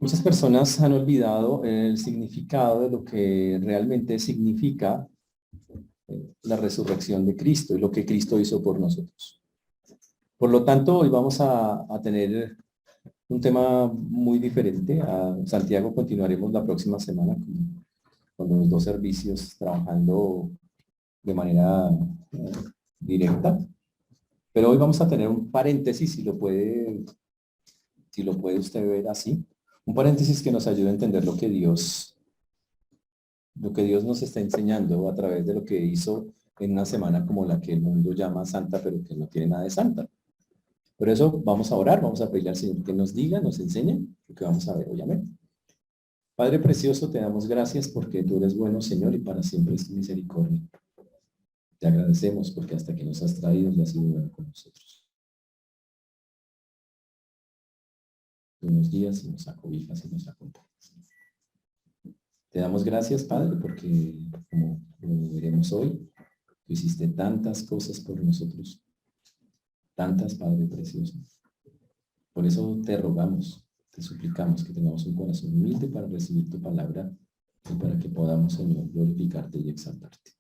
Muchas personas han olvidado el significado de lo que realmente significa la resurrección de Cristo y lo que Cristo hizo por nosotros. Por lo tanto, hoy vamos a tener un tema muy diferente. A Santiago continuaremos la próxima semana con los dos servicios trabajando de manera directa. Pero hoy vamos a tener un paréntesis, si lo puede usted ver así. Un paréntesis que nos ayude a entender lo que Dios nos está enseñando a través de lo que hizo en una semana como la que el mundo llama santa, pero que no tiene nada de santa. Por eso vamos a orar, vamos a pedirle al Señor que nos diga, nos enseñe lo que vamos a ver hoy. Amén. Padre precioso, te damos gracias porque tú eres bueno, Señor, y para siempre es tu misericordia. Te agradecemos porque hasta que nos has traído y has sido bueno con nosotros. Tú nos guías y nos acobijas y nos acompañas. Te damos gracias, Padre, porque como lo veremos hoy, tú hiciste tantas cosas por nosotros. Tantas, Padre precioso. Por eso te rogamos, te suplicamos que tengamos un corazón humilde para recibir tu palabra y para que podamos, Señor, glorificarte y exaltarte.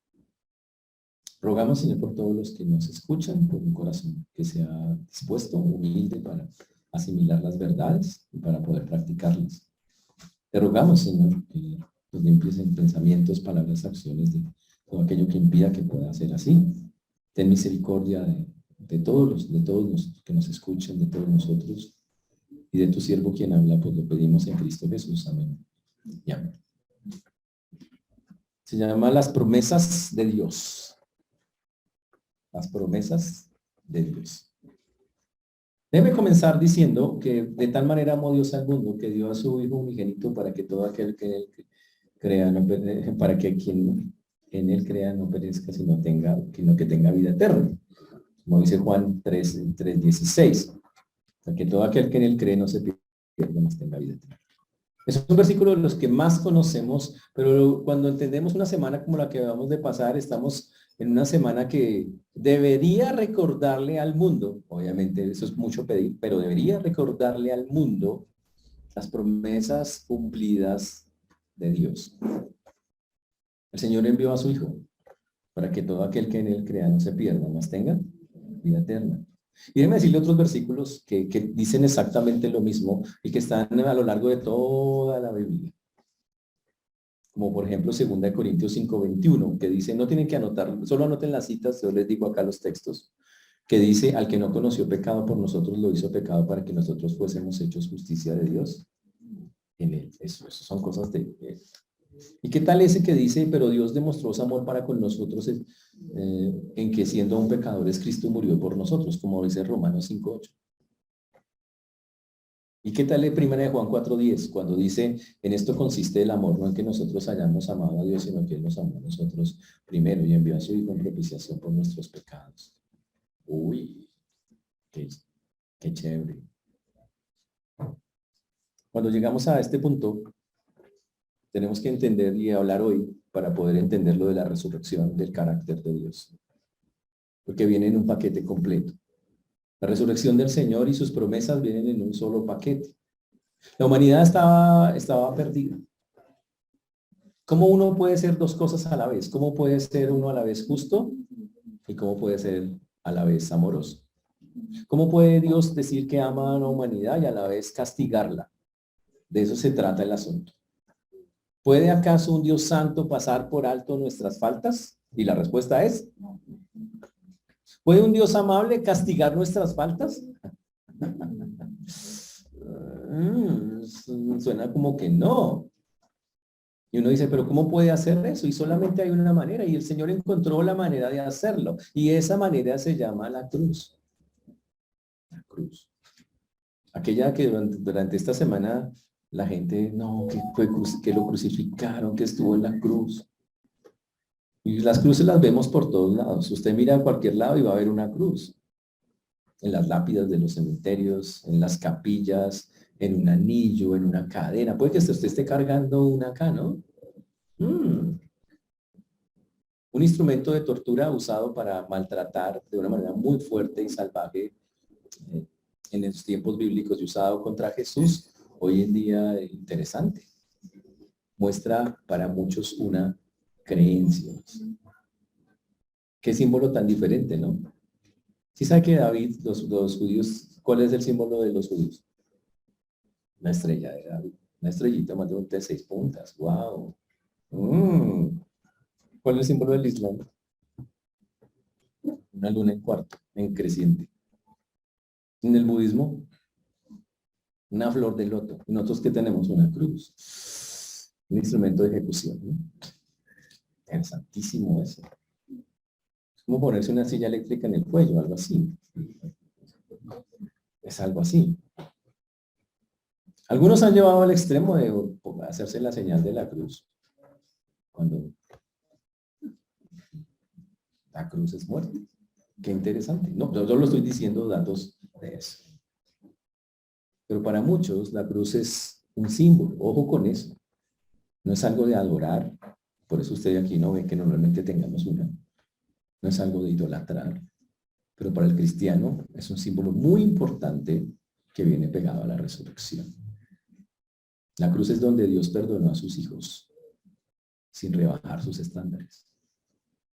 Rogamos, Señor, por todos los que nos escuchan, por un corazón que sea dispuesto, humilde para asimilar las verdades y para poder practicarlas. Te rogamos, Señor, que nos limpies en pensamientos, palabras, acciones de todo aquello que impida que pueda ser así. Ten misericordia de todos los que nos escuchan, de todos nosotros, y de tu siervo quien habla, pues lo pedimos en Cristo Jesús. Amén. Y amén. Se llama las promesas de Dios. Las promesas de Dios. Déjeme comenzar diciendo que de tal manera amó Dios al mundo que dio a su Hijo unigénito para que todo aquel que en él crea, para que quien en él crea no perezca, sino que tenga vida eterna. Como dice Juan 3:16. Para que todo aquel que en él cree no se pierda, mas tenga vida eterna. Es un versículo de los que más conocemos, pero cuando entendemos una semana como la que vamos de pasar, estamos en una semana que debería recordarle al mundo, obviamente eso es mucho pedir, pero debería recordarle al mundo las promesas cumplidas de Dios. El Señor envió a su Hijo para que todo aquel que en él crea no se pierda, mas tenga vida eterna. Y déjenme decirle otros versículos que dicen exactamente lo mismo y que están a lo largo de toda la Biblia. Como por ejemplo 2 Corintios 5:21, que dice, no tienen que anotar, solo anoten las citas, yo les digo acá los textos, que dice, al que no conoció pecado por nosotros lo hizo pecado para que nosotros fuésemos hechos justicia de Dios en él. Eso son cosas de él. ¿Y qué tal ese que dice, pero Dios demostró su amor para con nosotros en que siendo aún pecadores Cristo murió por nosotros, como dice Romanos 5:8? ¿Y qué tal el 1 Juan 4:10, cuando dice, en esto consiste el amor, no en que nosotros hayamos amado a Dios, sino que Él nos amó a nosotros primero y envió a su Hijo en propiciación por nuestros pecados? Uy, qué chévere. Cuando llegamos a este punto, tenemos que entender y hablar hoy para poder entender lo de la resurrección del carácter de Dios. Porque viene en un paquete completo. La resurrección del Señor y sus promesas vienen en un solo paquete. La humanidad estaba perdida. ¿Cómo uno puede ser dos cosas a la vez? ¿Cómo puede ser uno a la vez justo? ¿Y cómo puede ser a la vez amoroso? ¿Cómo puede Dios decir que ama a la humanidad y a la vez castigarla? De eso se trata el asunto. ¿Puede acaso un Dios santo pasar por alto nuestras faltas? Y la respuesta es, ¿puede un Dios amable castigar nuestras faltas? Suena como que no. Y uno dice, pero ¿cómo puede hacer eso? Y solamente hay una manera, y el Señor encontró la manera de hacerlo. Y esa manera se llama la cruz. La cruz. Aquella que durante esta semana la gente, no, que lo crucificaron, que estuvo en la cruz. Y las cruces las vemos por todos lados. Usted mira a cualquier lado y va a ver una cruz. En las lápidas de los cementerios, en las capillas, en un anillo, en una cadena. Puede que usted esté cargando una acá, ¿no? Un instrumento de tortura usado para maltratar de una manera muy fuerte y salvaje en los tiempos bíblicos y usado contra Jesús hoy en día interesante. Muestra para muchos una creencia. Qué símbolo tan diferente, ¿no? ¿Sí sabe que David, los judíos, cuál es el símbolo de los judíos? Una estrella de David. Una estrellita más de 6 puntas. ¡Wow! ¿Cuál es el símbolo del Islam? Una luna en cuarto, en creciente. En el budismo, una flor de loto. Y nosotros que tenemos una cruz. Un instrumento de ejecución, ¿no? Interesantísimo eso. Es como ponerse una silla eléctrica en el cuello, algo así. Es algo así. Algunos han llevado al extremo de hacerse la señal de la cruz. Cuando la cruz es muerte. Qué interesante. No, yo solo estoy diciendo datos de eso. Pero para muchos la cruz es un símbolo. Ojo con eso. No es algo de adorar. Por eso usted aquí no ve que normalmente tengamos una. No es algo de idolatrar. Pero para el cristiano es un símbolo muy importante que viene pegado a la resurrección. La cruz es donde Dios perdonó a sus hijos sin rebajar sus estándares.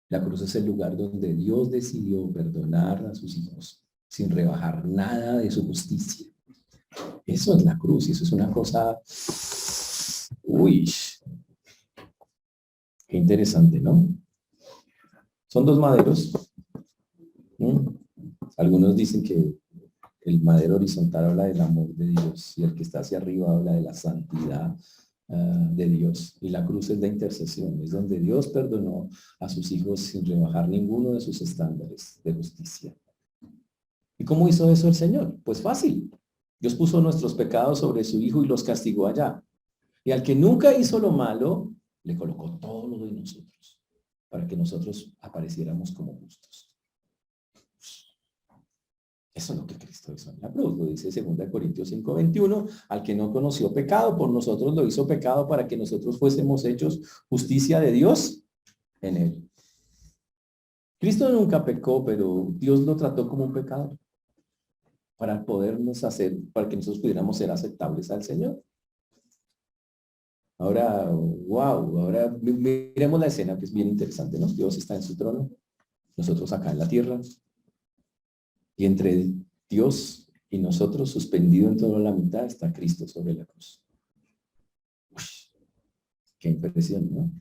La cruz es el lugar donde Dios decidió perdonar a sus hijos sin rebajar nada de su justicia. Eso es la cruz y eso es una cosa... Uy, qué interesante, ¿no? Son 2 maderos. Algunos dicen que el madero horizontal habla del amor de Dios y el que está hacia arriba habla de la santidad de Dios. Y la cruz es la intercesión, es donde Dios perdonó a sus hijos sin rebajar ninguno de sus estándares de justicia. ¿Y cómo hizo eso el Señor? Pues fácil. Dios puso nuestros pecados sobre su Hijo y los castigó allá. Y al que nunca hizo lo malo, le colocó todo lo de nosotros, para que nosotros apareciéramos como justos. Eso es lo que Cristo hizo en la cruz, lo dice 2 Corintios 5:21, al que no conoció pecado, por nosotros lo hizo pecado para que nosotros fuésemos hechos justicia de Dios en él. Cristo nunca pecó, pero Dios lo trató como un pecador para podernos hacer, para que nosotros pudiéramos ser aceptables al Señor. Ahora, wow, ahora miremos la escena que es bien interesante, ¿no? Dios está en su trono, nosotros acá en la tierra, y entre Dios y nosotros, suspendido en toda la mitad, está Cristo sobre la cruz. Uy, qué impresión, ¿no?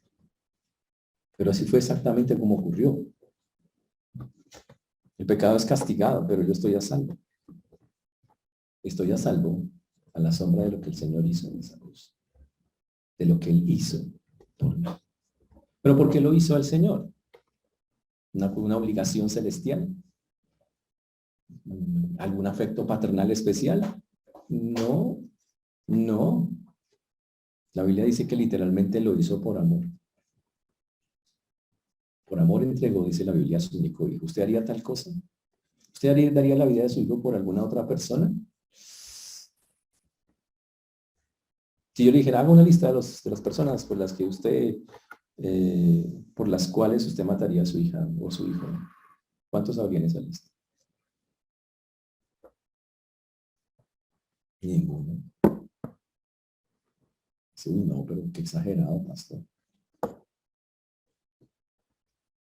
Pero así fue exactamente como ocurrió. El pecado es castigado, pero yo estoy a salvo. Estoy a salvo a la sombra de lo que el Señor hizo en esa cruz. De lo que Él hizo por mí. ¿Pero por qué lo hizo el Señor? ¿Una obligación celestial? ¿Algún afecto paternal especial? No, no. La Biblia dice que literalmente lo hizo por amor. Por amor entregó, dice la Biblia, a su único hijo. ¿Usted haría tal cosa? ¿Usted daría la vida de su hijo por alguna otra persona? Si yo le dijera, haga una lista de las personas por las que usted, por las cuales usted mataría a su hija o su hijo, ¿cuántos habría en esa lista? Ninguno. Sí, no, pero qué exagerado, pastor.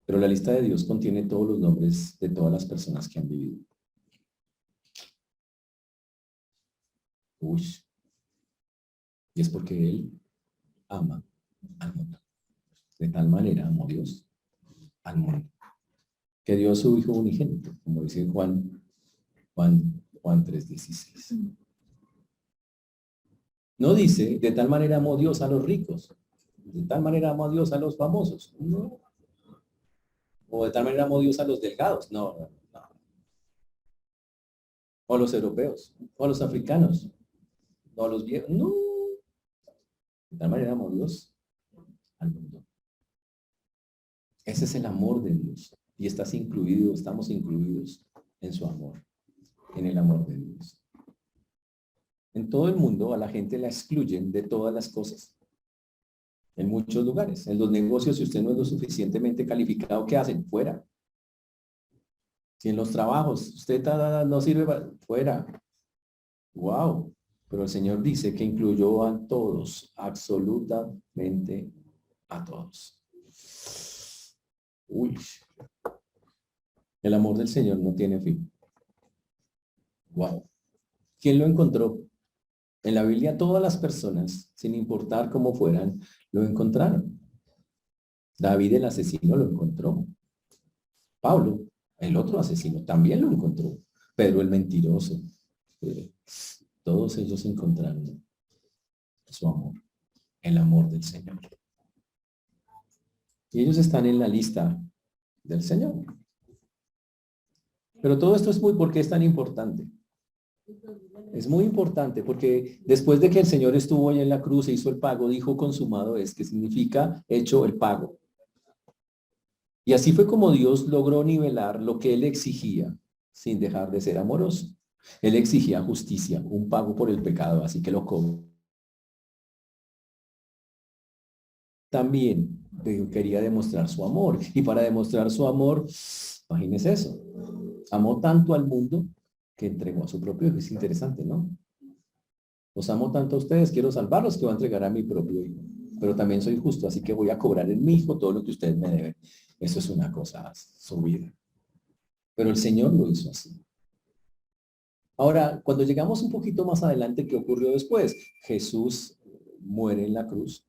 Pero la lista de Dios contiene todos los nombres de todas las personas que han vivido. Uy. Y es porque Él ama al mundo. De tal manera amó Dios al mundo, que dio a su Hijo unigénito, como dice Juan 3:16. No dice, de tal manera amó Dios a los ricos, de tal manera amó Dios a los famosos, no. O de tal manera amó Dios a los delgados, no, no, no. O a los europeos, o a los africanos, o a los viejos, no. De tal manera amó Dios al mundo. Ese es el amor de Dios. Y estamos incluidos en su amor, en el amor de Dios. En todo el mundo a la gente la excluyen de todas las cosas. En muchos lugares. En los negocios, si usted no es lo suficientemente calificado, ¿qué hacen? Fuera. Si en los trabajos usted no sirve para... Fuera. Wow. Pero el Señor dice que incluyó a todos, absolutamente a todos. Uy, el amor del Señor no tiene fin. Wow. ¿Quién lo encontró? En la Biblia todas las personas, sin importar cómo fueran, lo encontraron. David el asesino lo encontró. Pablo, el otro asesino, también lo encontró. Pedro el mentiroso. Todos ellos encontraron su amor, el amor del Señor. Y ellos están en la lista del Señor. Pero todo esto ¿por qué es tan importante? Es muy importante porque después de que el Señor estuvo allá en la cruz e hizo el pago, dijo consumado es, que significa hecho el pago. Y así fue como Dios logró nivelar lo que Él exigía sin dejar de ser amoroso. Él exigía justicia, un pago por el pecado, así que lo cobró. También quería demostrar su amor. Y para demostrar su amor, imagínense eso. Amó tanto al mundo que entregó a su propio hijo. Es interesante, ¿no? Los amo tanto a ustedes, quiero salvarlos, que voy a entregar a mi propio hijo. Pero también soy justo, así que voy a cobrar en mi hijo todo lo que ustedes me deben. Eso es una cosa subida. Pero el Señor lo hizo así. Ahora, cuando llegamos un poquito más adelante, ¿qué ocurrió después? Jesús muere en la cruz.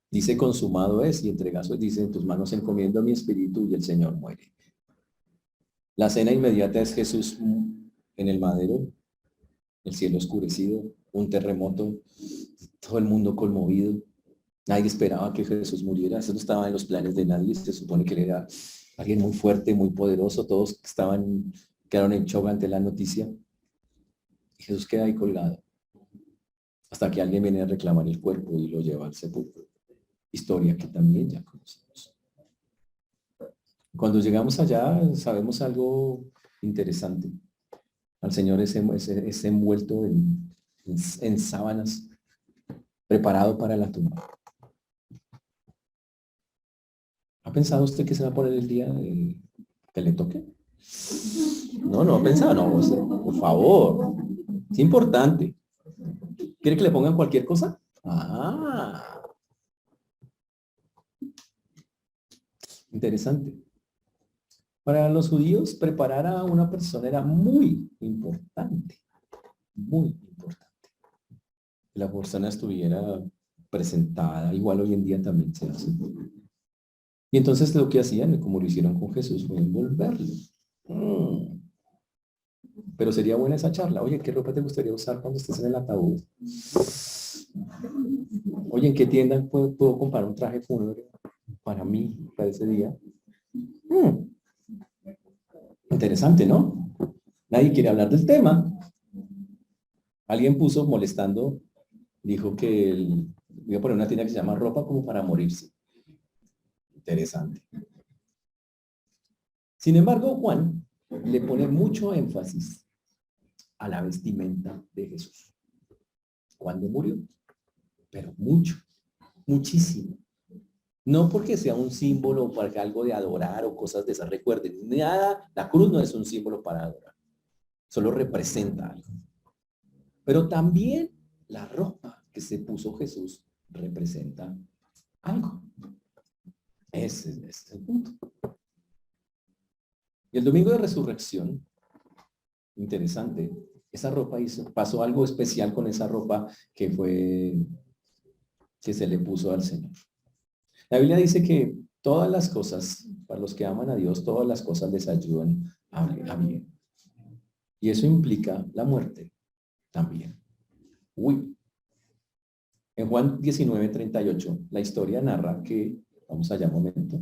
Dice consumado es y entrega dice en tus manos encomiendo mi espíritu y el Señor muere. La cena inmediata es Jesús en el madero, el cielo oscurecido, un terremoto, todo el mundo conmovido. Nadie esperaba que Jesús muriera, eso no estaba en los planes de nadie, se supone que él era alguien muy fuerte, muy poderoso, todos quedaron en shock ante la noticia. Y Jesús queda ahí colgado, hasta que alguien viene a reclamar el cuerpo y lo lleva al sepulcro. Historia que también ya conocemos. Cuando llegamos allá, sabemos algo interesante. Al Señor es envuelto en sábanas, preparado para la tumba. ¿Ha pensado usted que se va a poner el día que le toque? No, no ha pensado, no, por favor. Es importante. ¿Quiere que le pongan cualquier cosa? Ah, interesante. Para los judíos, preparar a una persona era muy importante. Muy importante. Que la persona estuviera presentada, igual hoy en día también se hace. Y entonces lo que hacían, como lo hicieron con Jesús, fue envolverlo. Pero sería buena esa charla. Oye, ¿qué ropa te gustaría usar cuando estés en el ataúd? Oye, ¿en qué tienda puedo comprar un traje fúnebre para mí, para ese día? Interesante, ¿no? Nadie quiere hablar del tema. Alguien puso molestando, dijo que voy a poner una tienda que se llama ropa como para morirse. Interesante. Sin embargo, Juan le pone mucho énfasis a la vestimenta de Jesús. ¿Cuándo murió? Pero mucho, muchísimo. No porque sea un símbolo para algo de adorar o cosas de esas. Recuerden, nada, la cruz no es un símbolo para adorar. Solo representa algo. Pero también la ropa que se puso Jesús representa algo. Ese es el punto. Y el domingo de resurrección, interesante, esa ropa pasó algo especial con esa ropa que se le puso al Señor. La Biblia dice que todas las cosas, para los que aman a Dios, todas las cosas les ayudan a bien. Y eso implica la muerte también. Uy. En Juan 19:38, la historia narra que, vamos allá un momento,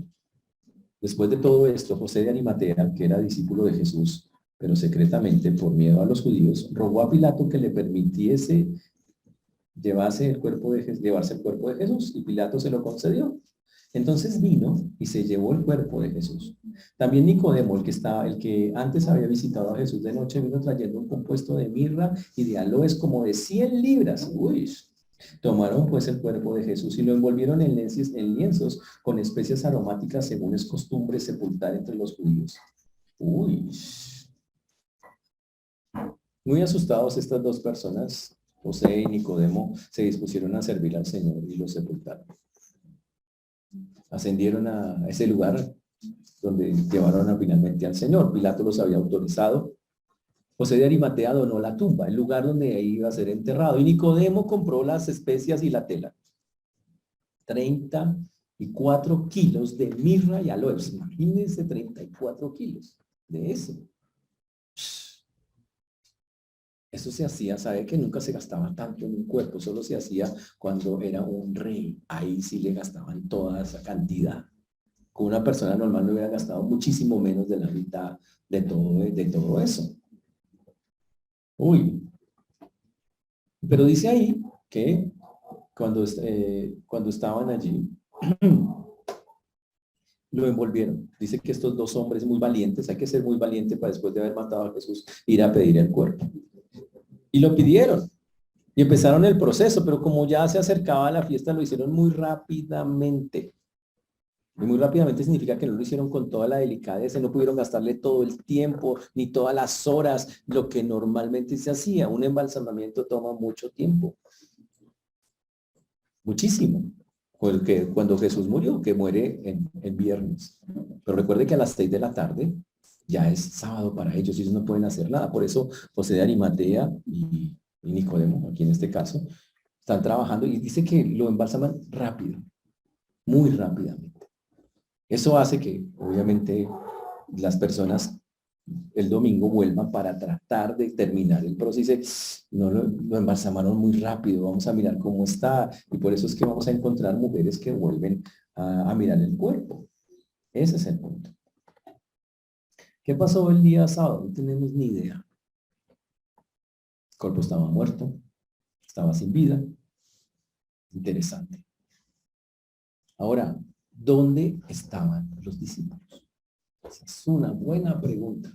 después de todo esto, José de Arimatea, que era discípulo de Jesús, pero secretamente por miedo a los judíos, rogó a Pilato que le permitiese llevarse el cuerpo de Jesús, y Pilato se lo concedió. Entonces vino y se llevó el cuerpo de Jesús. También Nicodemo, el que antes había visitado a Jesús de noche, vino trayendo un compuesto de mirra y de aloes como de 100 libras. Uy. Tomaron pues el cuerpo de Jesús y lo envolvieron en lienzos con especias aromáticas, según es costumbre sepultar entre los judíos. Uy. Muy asustados estas dos personas José y Nicodemo se dispusieron a servir al Señor y lo sepultaron. Ascendieron a ese lugar donde llevaron finalmente al Señor. Pilato los había autorizado. José de Arimatea donó la tumba, el lugar donde iba a ser enterrado. Y Nicodemo compró las especias y la tela. 34 kilos de mirra y aloes. Imagínense 34 kilos de eso. Eso se hacía, sabe que nunca se gastaba tanto en un cuerpo, solo se hacía cuando era un rey. Ahí sí le gastaban toda esa cantidad. Con una persona normal no hubiera gastado muchísimo menos de la mitad de todo eso. Uy. Pero dice ahí que cuando estaban allí, lo envolvieron. Dice que estos dos hombres muy valientes, hay que ser muy valiente para después de haber matado a Jesús, ir a pedir el cuerpo. Y lo pidieron. Y empezaron el proceso, pero como ya se acercaba a la fiesta, lo hicieron muy rápidamente. Y muy rápidamente significa que no lo hicieron con toda la delicadeza, no pudieron gastarle todo el tiempo, ni todas las horas, lo que normalmente se hacía. Un embalsamamiento toma mucho tiempo. Muchísimo. Porque cuando Jesús murió, que muere en viernes. Pero recuerde que a las 6 de la tarde ya es sábado para ellos y ellos no pueden hacer nada. Por eso José de Arimatea y Nicodemo, aquí en este caso, están trabajando y dice que lo embalsaman rápido, muy rápidamente. Eso hace que, obviamente, las personas el domingo vuelvan para tratar de terminar el proceso. No lo embalsamaron muy rápido, vamos a mirar cómo está. Y por eso es que vamos a encontrar mujeres que vuelven a mirar el cuerpo. Ese es el punto. ¿Qué pasó el día sábado? No tenemos ni idea. El cuerpo estaba muerto, estaba sin vida. Interesante. Ahora, ¿dónde estaban los discípulos? Esa es una buena pregunta.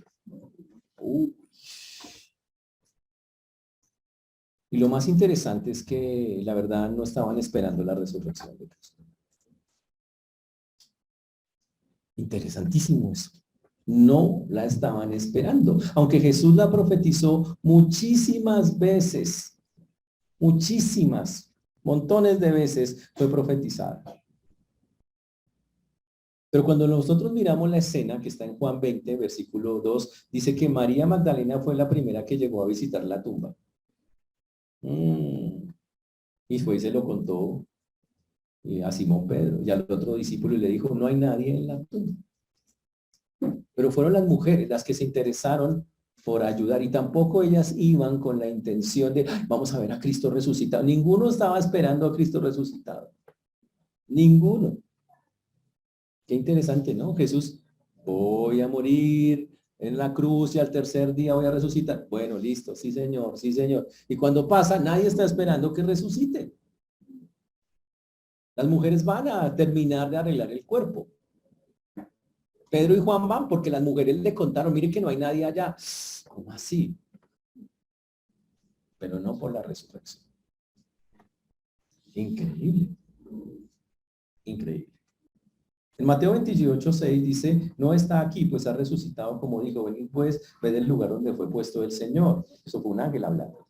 Y lo más interesante es que la verdad no estaban esperando la resurrección de Cristo. Interesantísimo eso. No la estaban esperando, aunque Jesús la profetizó muchísimas veces, muchísimas, montones de veces fue profetizada. Pero cuando nosotros miramos la escena que está en Juan 20, versículo 2, dice que María Magdalena fue la primera que llegó a visitar la tumba. Y fue y se lo contó a Simón Pedro y al otro discípulo y le dijo, no hay nadie en la tumba. Pero fueron las mujeres las que se interesaron por ayudar y tampoco ellas iban con la intención de, vamos a ver a Cristo resucitado. Ninguno estaba esperando a Cristo resucitado. Ninguno. Qué interesante, ¿no? Jesús, voy a morir en la cruz y al tercer día voy a resucitar. Bueno, listo, sí señor, sí señor. Y cuando pasa, nadie está esperando que resucite. Las mujeres van a terminar de arreglar el cuerpo. Pedro y Juan van porque las mujeres le contaron, mire que no hay nadie allá. ¿Cómo así? Pero no por la resurrección. Increíble. Increíble. En Mateo 28:6 dice, no está aquí, pues ha resucitado como dijo, venid pues, ved el lugar donde fue puesto el Señor. Eso fue un ángel hablando.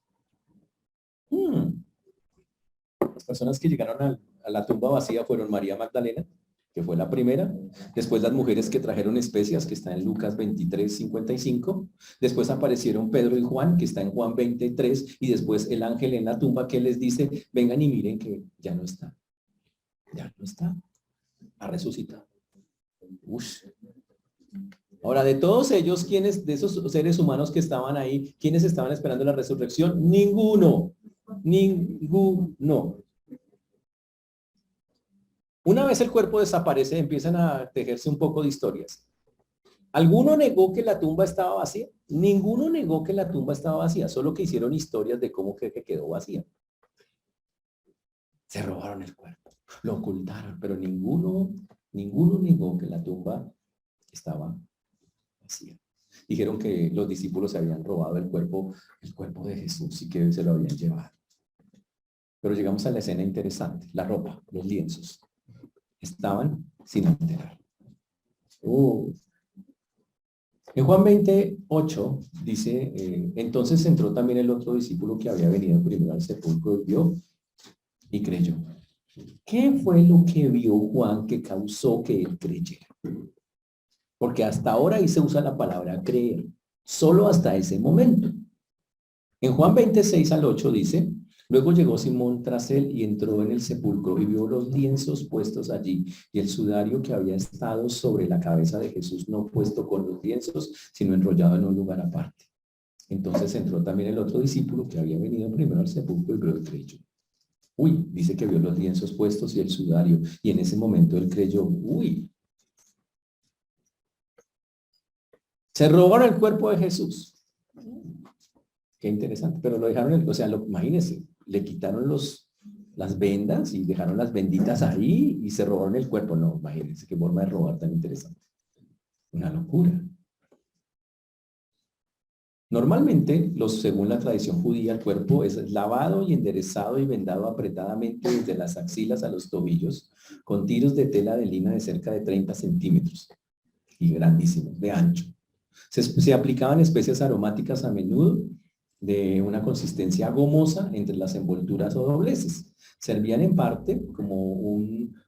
Las personas que llegaron a la tumba vacía fueron María Magdalena, que fue la primera, después las mujeres que trajeron especias, que está en Lucas 23:55, después aparecieron Pedro y Juan, que está en Juan 23, y después el ángel en la tumba que les dice, vengan y miren que ya no está, ha resucitado. Ush. Ahora, de todos ellos, ¿quiénes, de esos seres humanos que estaban ahí, quiénes estaban esperando la resurrección? Ninguno. Una vez el cuerpo desaparece, empiezan a tejerse un poco de historias. ¿Alguno negó que la tumba estaba vacía? Ninguno negó que la tumba estaba vacía, solo que hicieron historias de cómo que quedó vacía. Se robaron el cuerpo, lo ocultaron, pero ninguno negó que la tumba estaba vacía. Dijeron que los discípulos se habían robado el cuerpo de Jesús y que se lo habían llevado. Pero llegamos a la escena interesante, la ropa, los lienzos. Estaban sin enterar. En Juan 28 dice, entonces entró también el otro discípulo que había venido primero al sepulcro y vio y creyó. ¿Qué fue lo que vio Juan que causó que él creyera? Porque hasta ahora ahí se usa la palabra creer, solo hasta ese momento. En Juan 26 al 8 dice, luego llegó Simón tras él y entró en el sepulcro y vio los lienzos puestos allí y el sudario que había estado sobre la cabeza de Jesús no puesto con los lienzos, sino enrollado en un lugar aparte. Entonces entró también el otro discípulo que había venido primero al sepulcro y vio y creyó. Uy, dice que vio los lienzos puestos y el sudario y en ese momento él creyó, uy, se robaron el cuerpo de Jesús. Qué interesante, pero lo dejaron, o sea, imagínense, le quitaron las vendas y dejaron las benditas ahí y se robaron el cuerpo. No, imagínense qué forma de robar tan interesante. Una locura. Normalmente, según la tradición judía, el cuerpo es lavado y enderezado y vendado apretadamente desde las axilas a los tobillos con tiros de tela de lina de cerca de 30 centímetros y grandísimos, de ancho. Se aplicaban especias aromáticas a menudo de una consistencia gomosa entre las envolturas o dobleces. Servían en parte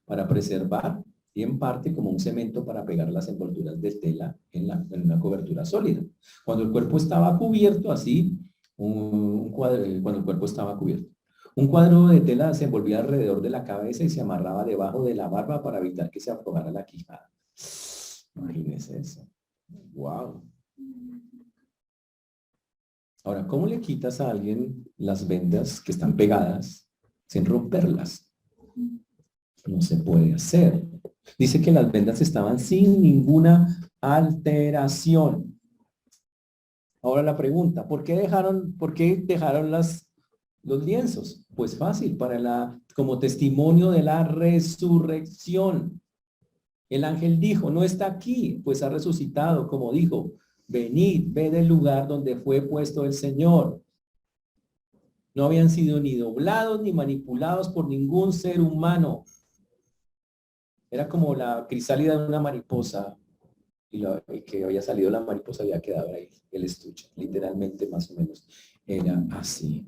para preservar y en parte como un cemento para pegar las envolturas de tela en una cobertura sólida. Cuando el cuerpo estaba cubierto así, cuando el cuerpo estaba cubierto. Un cuadro de tela se envolvía alrededor de la cabeza y se amarraba debajo de la barba para evitar que se aflojara la quijada. Imagínense eso. Wow. Ahora, ¿cómo le quitas a alguien las vendas que están pegadas sin romperlas? No se puede hacer. Dice que las vendas estaban sin ninguna alteración. Ahora la pregunta, ¿por qué dejaron los lienzos? Pues fácil, como testimonio de la resurrección. El ángel dijo, no está aquí, pues ha resucitado, como dijo, venid, ve del lugar donde fue puesto el Señor. No habían sido ni doblados ni manipulados por ningún ser humano. Era como la crisálida de una mariposa y que había salido la mariposa había quedado ahí, el estuche, literalmente más o menos. Era así.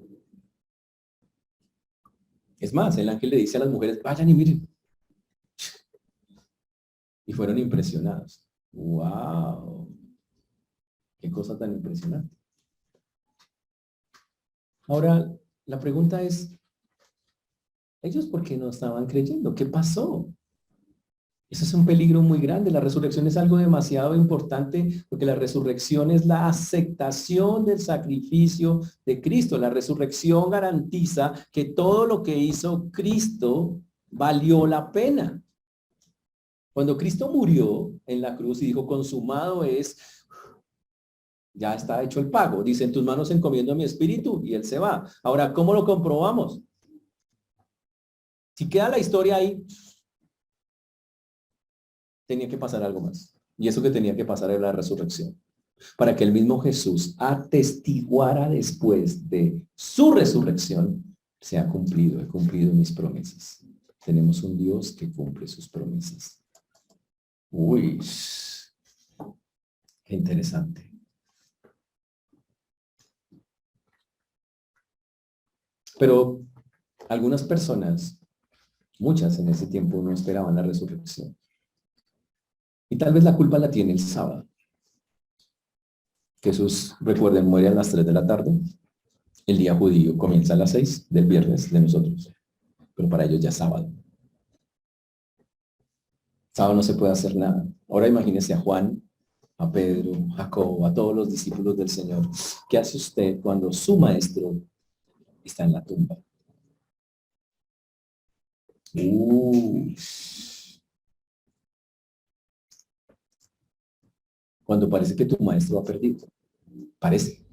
Es más, el ángel le dice a las mujeres, vayan y miren. Y fueron impresionados. ¡Wow! ¡Qué cosa tan impresionante! Ahora, la pregunta es, ¿ellos por qué no estaban creyendo? ¿Qué pasó? Eso es un peligro muy grande. La resurrección es algo demasiado importante porque la resurrección es la aceptación del sacrificio de Cristo. La resurrección garantiza que todo lo que hizo Cristo valió la pena. Cuando Cristo murió en la cruz y dijo, consumado es, ya está hecho el pago. Dice, en tus manos encomiendo mi espíritu y él se va. Ahora, ¿cómo lo comprobamos? Si queda la historia ahí, tenía que pasar algo más. Y eso que tenía que pasar era la resurrección. Para que el mismo Jesús atestiguara después de su resurrección, se ha cumplido, he cumplido mis promesas. Tenemos un Dios que cumple sus promesas. Uy, qué interesante. Pero algunas personas, muchas en ese tiempo, no esperaban la resurrección. Y tal vez la culpa la tiene el sábado. Jesús, recuerden, muere a las 3 de la tarde. El día judío comienza a las 6 del viernes de nosotros. Pero para ellos ya es sábado. Sábado no se puede hacer nada. Ahora imagínese a Juan, a Pedro, a Jacobo, a todos los discípulos del Señor. ¿Qué hace usted cuando su maestro está en la tumba? Cuando parece que tu maestro ha perdido. Parece.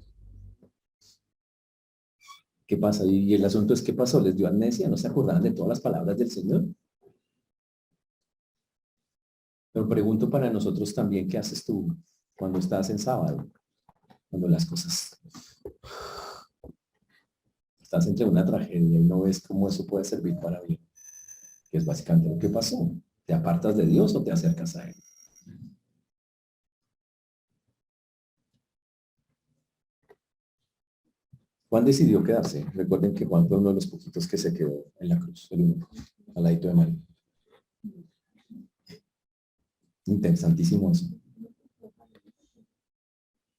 ¿Qué pasa? Y el asunto es, ¿qué pasó? ¿Les dio amnesia? ¿No se acordaban de todas las palabras del Señor? Pero pregunto para nosotros también, ¿qué haces tú cuando estás en sábado? Cuando las cosas... Estás entre una tragedia y no ves cómo eso puede servir para bien. Que es básicamente lo que pasó. ¿Te apartas de Dios o te acercas a Él? Juan decidió quedarse. Recuerden que Juan fue uno de los poquitos que se quedó en la cruz, el único, al ladito de María. Interesantísimo eso.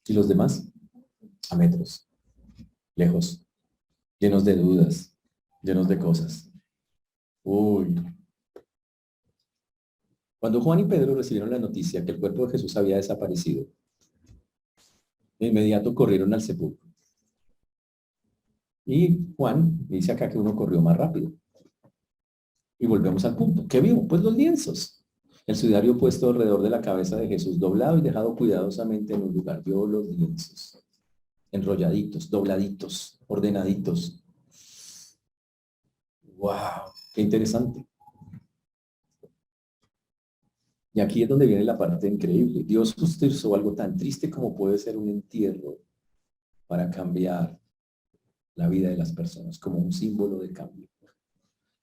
¿Y los demás? A metros, lejos, llenos de dudas, llenos de cosas. Uy. Cuando Juan y Pedro recibieron la noticia que el cuerpo de Jesús había desaparecido, de inmediato corrieron al sepulcro. Y Juan dice acá que uno corrió más rápido. Y volvemos al punto. ¿Qué vio? Pues los lienzos. El sudario puesto alrededor de la cabeza de Jesús, doblado y dejado cuidadosamente en un lugar. Vio los lienzos. Enrolladitos, dobladitos, ordenaditos. ¡Wow! ¡Qué interesante! Y aquí es donde viene la parte increíble. Dios usó algo tan triste como puede ser un entierro para cambiar la vida de las personas, como un símbolo de cambio.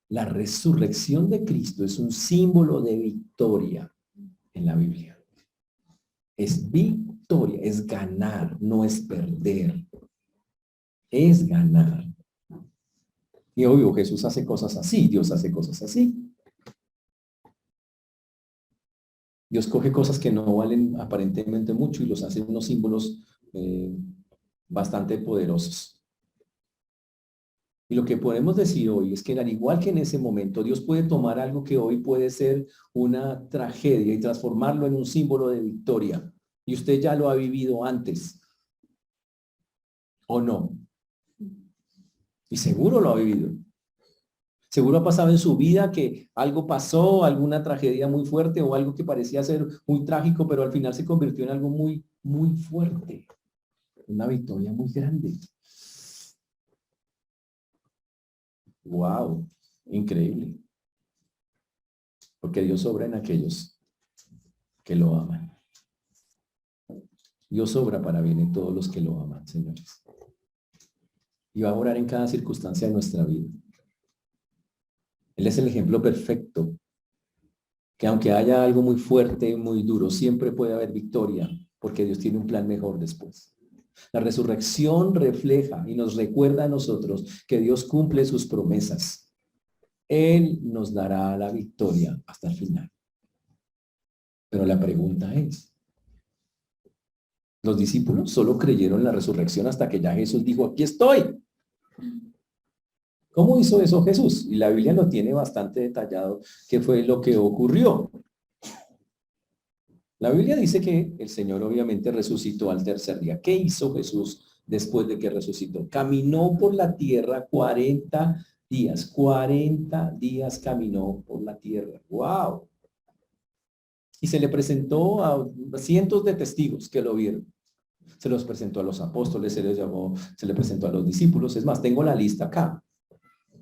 La resurrección de Cristo es un símbolo de victoria en la Biblia. Es victoria, es ganar, no es perder. Es ganar. Y obvio, Jesús hace cosas así, Dios hace cosas así. Dios coge cosas que no valen aparentemente mucho y los hace unos símbolos bastante poderosos. Y lo que podemos decir hoy es que al igual que en ese momento, Dios puede tomar algo que hoy puede ser una tragedia y transformarlo en un símbolo de victoria. Y usted ya lo ha vivido antes. ¿O no? Y seguro lo ha vivido. Seguro ha pasado en su vida que algo pasó, alguna tragedia muy fuerte o algo que parecía ser muy trágico, pero al final se convirtió en algo muy, muy fuerte. Una victoria muy grande. Wow, increíble. Porque Dios obra en aquellos que lo aman. Dios obra para bien en todos los que lo aman, señores. Y va a orar en cada circunstancia de nuestra vida. Él es el ejemplo perfecto. Que aunque haya algo muy fuerte, muy duro, siempre puede haber victoria, porque Dios tiene un plan mejor después. La resurrección refleja y nos recuerda a nosotros que Dios cumple sus promesas. Él nos dará la victoria hasta el final. Pero la pregunta es, los discípulos solo creyeron en la resurrección hasta que ya Jesús dijo, aquí estoy. ¿Cómo hizo eso Jesús? Y la Biblia lo tiene bastante detallado, qué fue lo que ocurrió. La Biblia dice que el Señor obviamente resucitó al tercer día. ¿Qué hizo Jesús después de que resucitó? Caminó por la tierra 40 días. 40 días caminó por la tierra. ¡Wow! Y se le presentó a cientos de testigos que lo vieron. Se los presentó a los apóstoles, se le presentó a los discípulos. Es más, tengo la lista acá.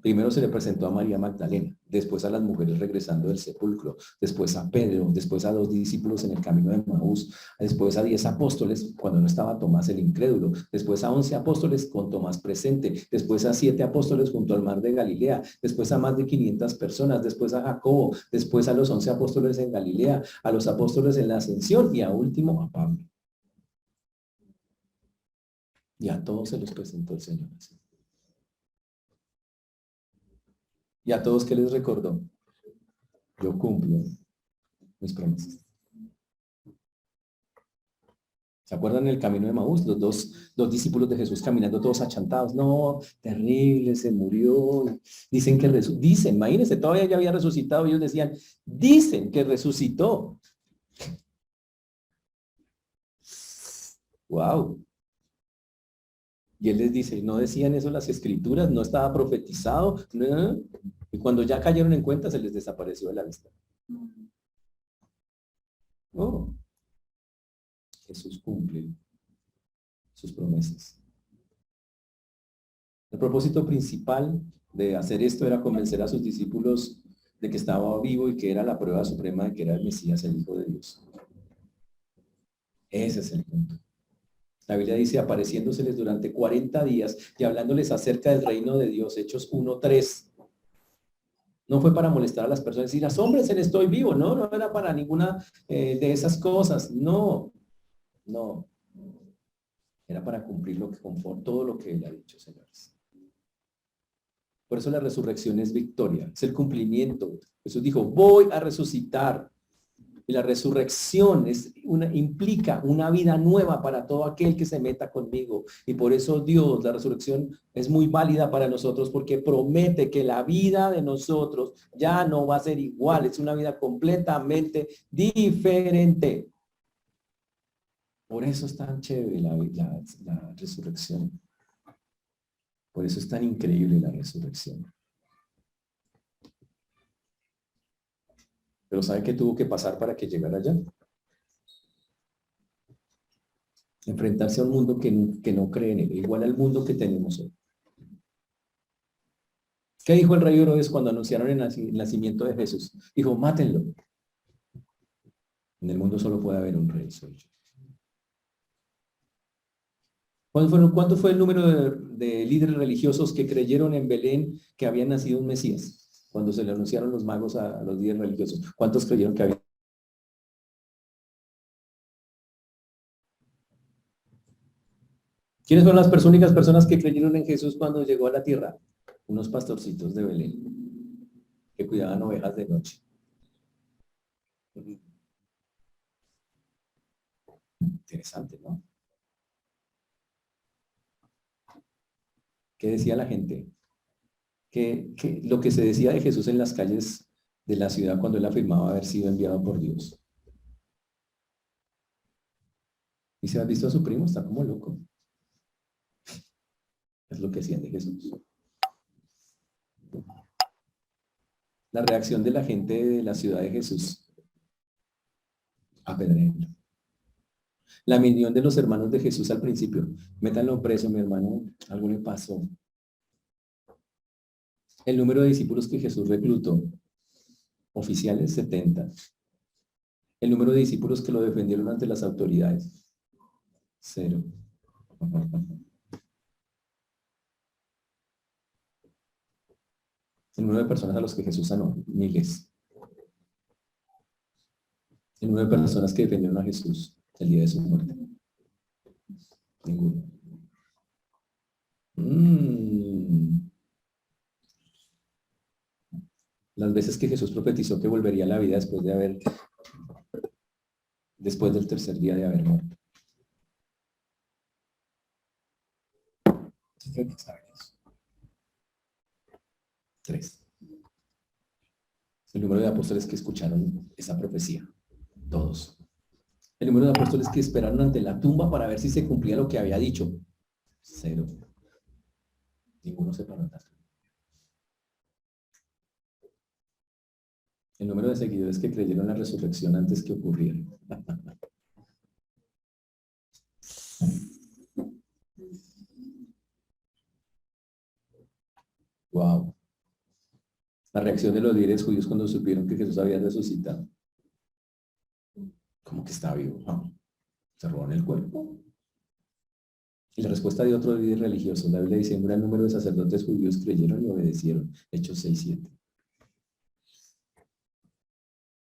Primero se le presentó a María Magdalena, después a las mujeres regresando del sepulcro, después a Pedro, después a los discípulos en el camino de Maús, después a 10 apóstoles cuando no estaba Tomás el incrédulo, después a 11 apóstoles con Tomás presente, después a 7 apóstoles junto al mar de Galilea, después a más de 500 personas, después a Jacobo, después a los 11 apóstoles en Galilea, a los apóstoles en la ascensión y a último a Pablo. Y a todos se los presentó el Señor. Y a todos que les recordó, yo cumplo mis promesas. ¿Se acuerdan el camino de Maús? Los discípulos de Jesús caminando todos achantados. No, terrible, se murió. Dicen que dicen, imagínense, todavía ya había resucitado. Ellos decían, dicen que resucitó. Wow. Y él les dice, ¿no decían eso las escrituras? ¿No estaba profetizado? ¿No? Y cuando ya cayeron en cuenta, se les desapareció de la vista. Oh, Jesús cumple sus promesas. El propósito principal de hacer esto era convencer a sus discípulos de que estaba vivo y que era la prueba suprema de que era el Mesías, el Hijo de Dios. Ese es el punto. La Biblia dice, apareciéndoseles durante 40 días y hablándoles acerca del reino de Dios, Hechos 1:3. No fue para molestar a las personas y decir, asómbrense, estoy vivo. No, no era para ninguna de esas cosas. No, no. Era para cumplir todo lo que Él ha dicho, señores. Por eso la resurrección es victoria, es el cumplimiento. Jesús dijo, voy a resucitar. Y la resurrección implica una vida nueva para todo aquel que se meta conmigo. Y por eso Dios, la resurrección es muy válida para nosotros porque promete que la vida de nosotros ya no va a ser igual. Es una vida completamente diferente. Por eso es tan chévere la resurrección. Por eso es tan increíble la resurrección. Pero ¿sabe qué tuvo que pasar para que llegara allá? Enfrentarse a un mundo que no cree en él, igual al mundo que tenemos hoy. ¿Qué dijo el rey Herodes cuando anunciaron el nacimiento de Jesús? Dijo, mátenlo. En el mundo solo puede haber un rey, soy yo. ¿Cuánto fue el número de líderes religiosos que creyeron en Belén que había nacido un Mesías? Cuando se le anunciaron los magos a los líderes religiosos. ¿Cuántos creyeron que había? ¿Quiénes fueron las únicas personas que creyeron en Jesús cuando llegó a la tierra? Unos pastorcitos de Belén que cuidaban ovejas de noche. Interesante, ¿no? ¿Qué decía la gente? Que lo que se decía de Jesús en las calles de la ciudad cuando él afirmaba haber sido enviado por Dios. ¿Y se ha visto a su primo? Está como loco. Es lo que decían de Jesús. La reacción de la gente de la ciudad de Jesús. Apedréenlo. La misión de los hermanos de Jesús al principio. Métanlo preso, mi hermano. Algo le pasó. El número de discípulos que Jesús reclutó. Oficiales, 70. El número de discípulos que lo defendieron ante las autoridades. 0. El número de personas a los que Jesús sanó, miles. El número de personas que defendieron a Jesús el día de su muerte. Ninguno. Las veces que Jesús profetizó que volvería a la vida después del tercer día de haber muerto. ¿Qué saben eso? 3. El número de apóstoles que escucharon esa profecía. Todos. El número de apóstoles que esperaron ante la tumba para ver si se cumplía lo que había dicho. 0. Ninguno se paró. El número de seguidores que creyeron la resurrección antes que ocurriera. Wow. La reacción de los líderes judíos cuando supieron que Jesús había resucitado. ¿Cómo que está vivo? No. ¿Se roban el cuerpo? Y la respuesta de otro líder religioso. La Biblia dice, un gran número de sacerdotes judíos creyeron y obedecieron. Hechos 6:7.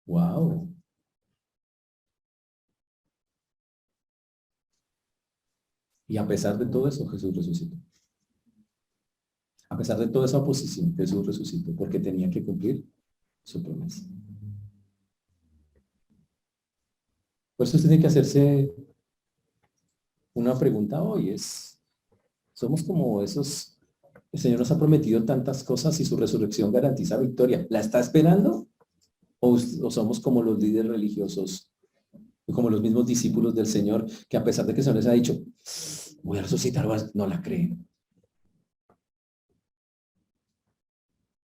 Wow. Y a pesar de todo eso, Jesús resucitó. A pesar de toda esa oposición, Jesús resucitó porque tenía que cumplir su promesa. Por eso usted tiene que hacerse una pregunta hoy. Somos como esos, el Señor nos ha prometido tantas cosas y su resurrección garantiza victoria. ¿La está esperando? ¿O somos como los líderes religiosos, como los mismos discípulos del Señor, que a pesar de que el Señor les ha dicho, voy a resucitar, no la creen?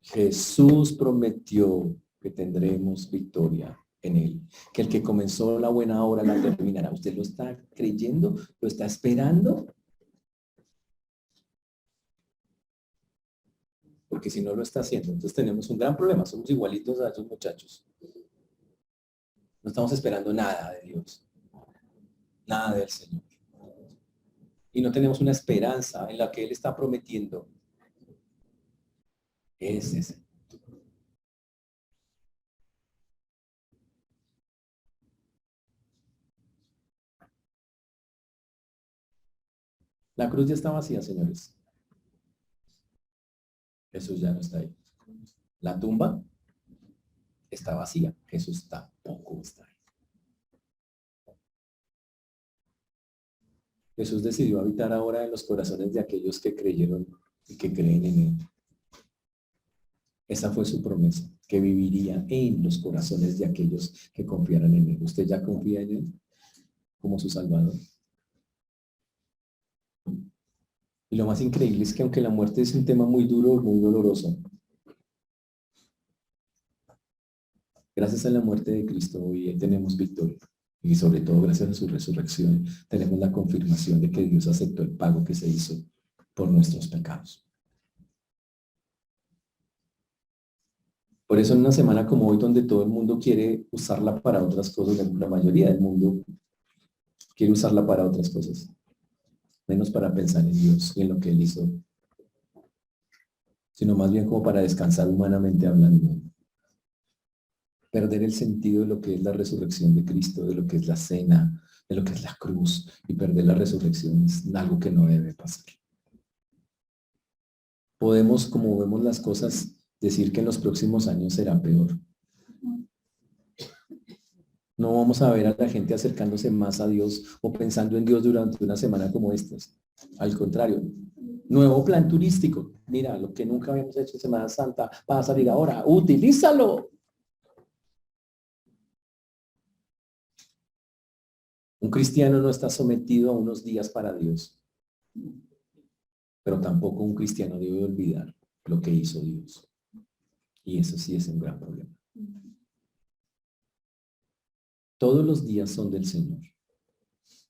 Jesús prometió que tendremos victoria en él, que el que comenzó la buena obra la terminará. ¿Usted lo está creyendo? ¿Lo está esperando? Porque si no lo está haciendo, entonces tenemos un gran problema. Somos igualitos a esos muchachos. No estamos esperando nada de Dios, nada del Señor. Y no tenemos una esperanza en la que Él está prometiendo. Es ese. La cruz ya está vacía, señores. Jesús ya no está ahí. La tumba está vacía. Jesús tampoco está ahí. Jesús decidió habitar ahora en los corazones de aquellos que creyeron y que creen en él. Esa fue su promesa, que viviría en los corazones de aquellos que confiaran en él. ¿Usted ya confía en él como su Salvador? Y lo más increíble es que aunque la muerte es un tema muy duro, muy doloroso, gracias a la muerte de Cristo hoy tenemos victoria. Y sobre todo gracias a su resurrección tenemos la confirmación de que Dios aceptó el pago que se hizo por nuestros pecados. Por eso en una semana como hoy, donde todo el mundo quiere usarla para otras cosas, la mayoría del mundo quiere usarla para otras cosas, menos para pensar en Dios y en lo que Él hizo, sino más bien como para descansar humanamente hablando. Perder el sentido de lo que es la resurrección de Cristo, de lo que es la cena, de lo que es la cruz, y perder la resurrección es algo que no debe pasar. Podemos, como vemos las cosas, decir que en los próximos años será peor. No vamos a ver a la gente acercándose más a Dios o pensando en Dios durante una semana como estas. Al contrario, nuevo plan turístico. Mira, lo que nunca habíamos hecho en Semana Santa va a salir ahora. ¡Utilízalo! Un cristiano no está sometido a unos días para Dios, pero tampoco un cristiano debe olvidar lo que hizo Dios. Y eso sí es un gran problema. Todos los días son del Señor.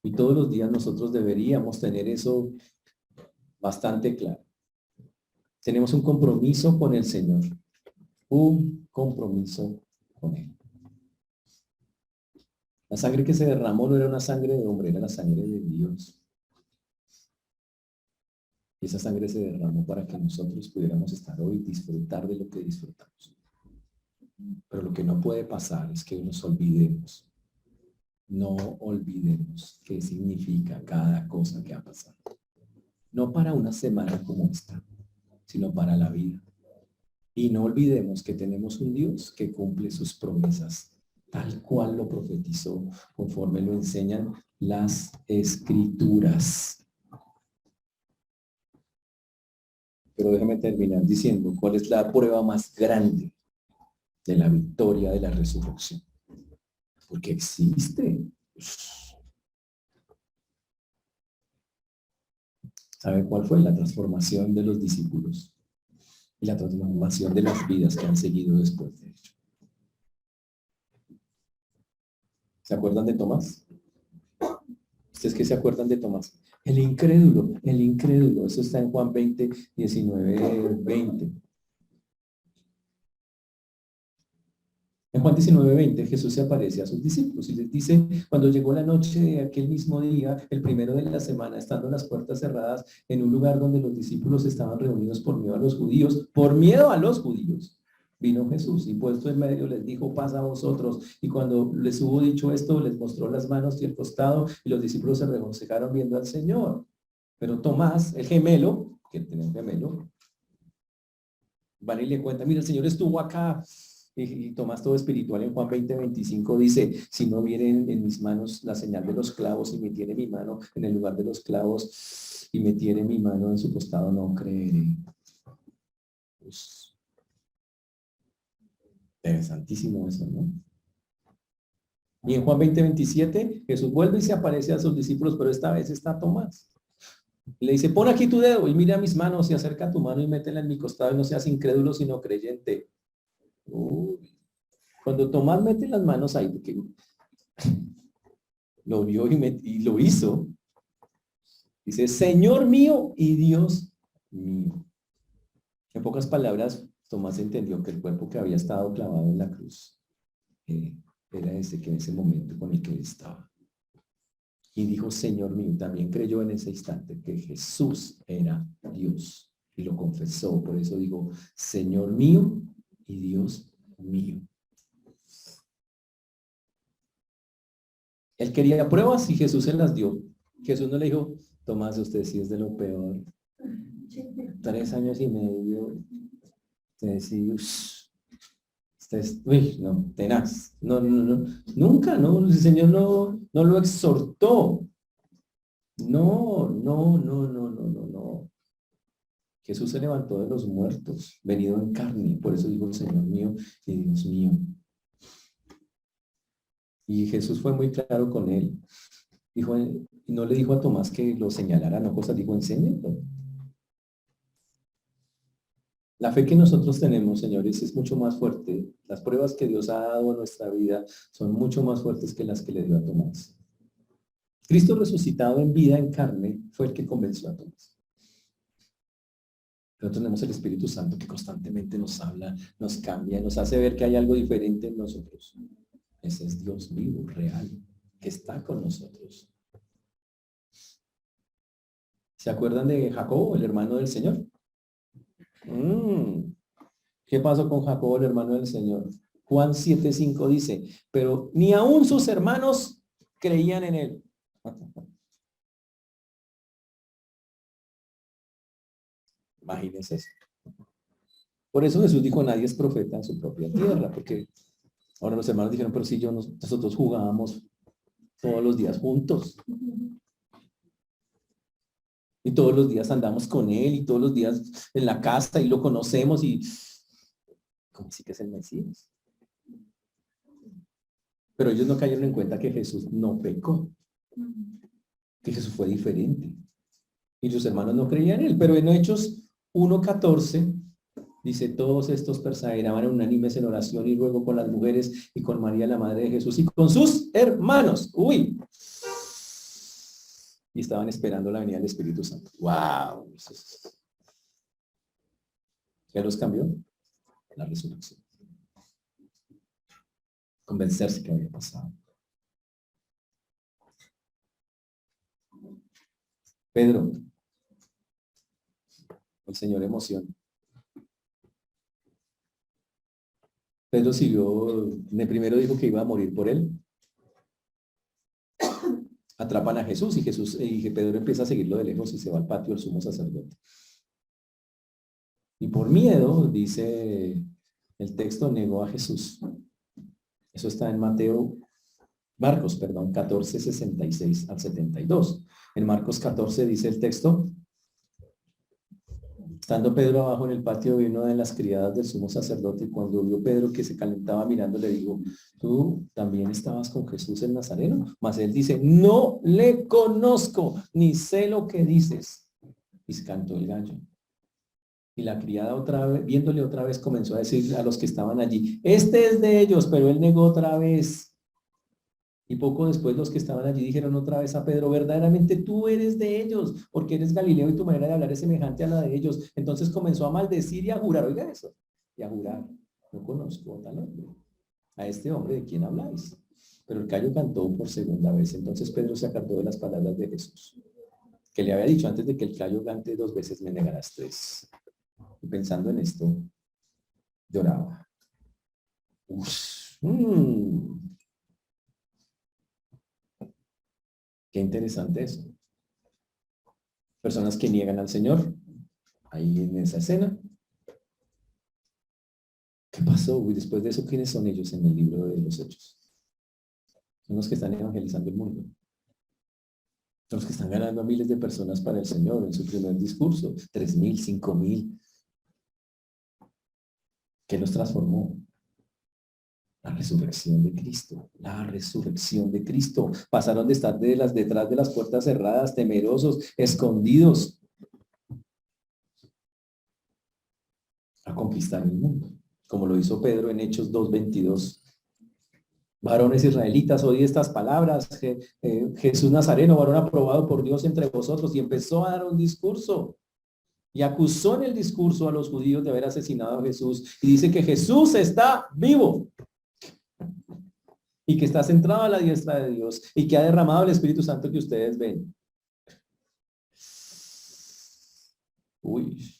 Y todos los días nosotros deberíamos tener eso bastante claro. Tenemos un compromiso con el Señor. Un compromiso con Él. La sangre que se derramó no era una sangre de hombre, era la sangre de Dios. Y esa sangre se derramó para que nosotros pudiéramos estar hoy y disfrutar de lo que disfrutamos. Pero lo que no puede pasar es que nos olvidemos. No olvidemos qué significa cada cosa que ha pasado. No para una semana como esta, sino para la vida. Y no olvidemos que tenemos un Dios que cumple sus promesas, tal cual lo profetizó, conforme lo enseñan las Escrituras. Pero déjame terminar diciendo cuál es la prueba más grande de la victoria de la resurrección. Porque existe. ¿Sabe cuál fue? La transformación de los discípulos y la transformación de las vidas que han seguido después de ello. ¿Se acuerdan de Tomás? ¿Ustedes qué se acuerdan de Tomás? El incrédulo, el incrédulo. Eso está en Juan 20, 19, 20. En Juan 19, 20, Jesús se aparece a sus discípulos y les dice, cuando llegó la noche de aquel mismo día, el primero de la semana, estando las puertas cerradas en un lugar donde los discípulos estaban reunidos por miedo a los judíos, vino Jesús y puesto en medio les dijo, pasa a vosotros. Y cuando les hubo dicho esto, les mostró las manos y el costado y los discípulos se regocijaron viendo al Señor. Pero Tomás, el gemelo, que tenía un gemelo, van y le cuenta, mira, el Señor estuvo acá. Y Tomás, todo espiritual, en Juan 20, 25 dice, si no viene en mis manos la señal de los clavos y metiere mi mano en el lugar de los clavos y metiere mi mano en su costado, no creeré. Pues, interesantísimo eso, ¿no? Y en Juan 20, 27, Jesús vuelve y se aparece a sus discípulos, pero esta vez está Tomás. Le dice, pon aquí tu dedo y mira mis manos y acerca tu mano y métela en mi costado y no seas incrédulo sino creyente. Cuando Tomás mete las manos ahí, porque lo vio y lo hizo, dice, Señor mío y Dios mío. En pocas palabras, Tomás entendió que el cuerpo que había estado clavado en la cruz era ese que en ese momento con el que él estaba. Y dijo, Señor mío, también creyó en ese instante que Jesús era Dios. Y lo confesó, por eso digo, Señor mío y Dios mío. Él quería pruebas y Jesús se las dio. Jesús no le dijo, Tomás, usted sí es de lo peor. 3 años y medio. Usted sí, usted es, uy, no, tenaz. No, no, no. Nunca, no. El Señor no lo exhortó. No, no, no, no, no, no, no. Jesús se levantó de los muertos, venido en carne. Por eso dijo, Señor mío y Dios mío. Y Jesús fue muy claro con él. Dijo, no le dijo a Tomás que lo señalara, no cosas, dijo, enséñalo. La fe que nosotros tenemos, señores, es mucho más fuerte. Las pruebas que Dios ha dado a nuestra vida son mucho más fuertes que las que le dio a Tomás. Cristo resucitado en vida, en carne, fue el que convenció a Tomás. Pero tenemos el Espíritu Santo que constantemente nos habla, nos cambia, nos hace ver que hay algo diferente en nosotros. Ese es Dios vivo, real, que está con nosotros. ¿Se acuerdan de Jacobo, el hermano del Señor? ¿Qué pasó con Jacobo, el hermano del Señor? Juan 7:5 dice, pero ni aún sus hermanos creían en él. Imagínense eso. Por eso Jesús dijo, nadie es profeta en su propia tierra, porque ahora los hermanos dijeron, pero si nosotros jugábamos todos los días juntos. Y todos los días andamos con él y todos los días en la casa y lo conocemos y ¿cómo así que es el Mesías? Pero ellos no cayeron en cuenta que Jesús no pecó, que Jesús fue diferente. Y sus hermanos no creían en él. Pero en Hechos 1:14 dice, todos estos perseveraban unánimes en oración y luego con las mujeres y con María, la madre de Jesús, y con sus hermanos. Uy. Y estaban esperando la venida del Espíritu Santo. ¡Wow! ¿Qué los cambió? La resurrección. Convencerse que había pasado. Pedro, el Señor emociona. Pedro siguió, de primero dijo que iba a morir por él. Atrapan a Jesús y Pedro empieza a seguirlo de lejos y se va al patio del sumo sacerdote. Y por miedo, dice el texto, negó a Jesús. Eso está en Marcos 14, 66 al 72. En Marcos 14 dice el texto, estando Pedro abajo en el patio, vino una de las criadas del sumo sacerdote y cuando vio Pedro que se calentaba mirando, le dijo, ¿tú también estabas con Jesús el Nazareno? Mas él dice, no le conozco, ni sé lo que dices. Y se cantó el gallo. Y la criada otra vez, viéndole otra vez, comenzó a decir a los que estaban allí, este es de ellos, pero él negó otra vez. Y poco después los que estaban allí dijeron otra vez a Pedro, verdaderamente tú eres de ellos, porque eres Galileo y tu manera de hablar es semejante a la de ellos. Entonces comenzó a maldecir y a jurar, oiga eso, y a jurar, no conozco a tal hombre, a este hombre de quien habláis. Pero el gallo cantó por segunda vez. Entonces Pedro se acordó de las palabras de Jesús, que le había dicho antes de que el gallo cante 2 veces me negarás 3. Y pensando en esto, lloraba. Qué interesante eso. Personas que niegan al Señor, ahí en esa escena. ¿Qué pasó? Y después de eso, ¿quiénes son ellos en el libro de los Hechos? Son los que están evangelizando el mundo. Son los que están ganando a miles de personas para el Señor en su primer discurso. 3,000, 5,000. ¿Qué los transformó? La resurrección de Cristo. La resurrección de Cristo. Pasaron de estar detrás de las puertas cerradas, temerosos, escondidos, a conquistar el mundo. Como lo hizo Pedro en Hechos 2:22. Varones israelitas, oí estas palabras, Jesús Nazareno, varón aprobado por Dios entre vosotros, y empezó a dar un discurso y acusó en el discurso a los judíos de haber asesinado a Jesús y dice que Jesús está vivo y que está centrado a la diestra de Dios y que ha derramado el Espíritu Santo que ustedes ven. Uy.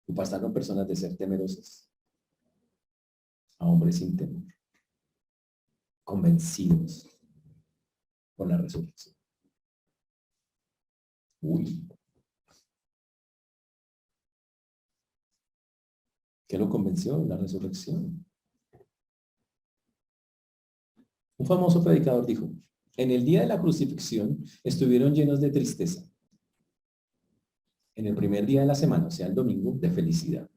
Y pasaron personas de ser temerosas a hombres sin temor, convencidos con la resurrección. Uy. ¿Qué lo convenció? La resurrección. Un famoso predicador dijo, en el día de la crucifixión estuvieron llenos de tristeza. En el primer día de la semana, o sea, el domingo, de felicidad.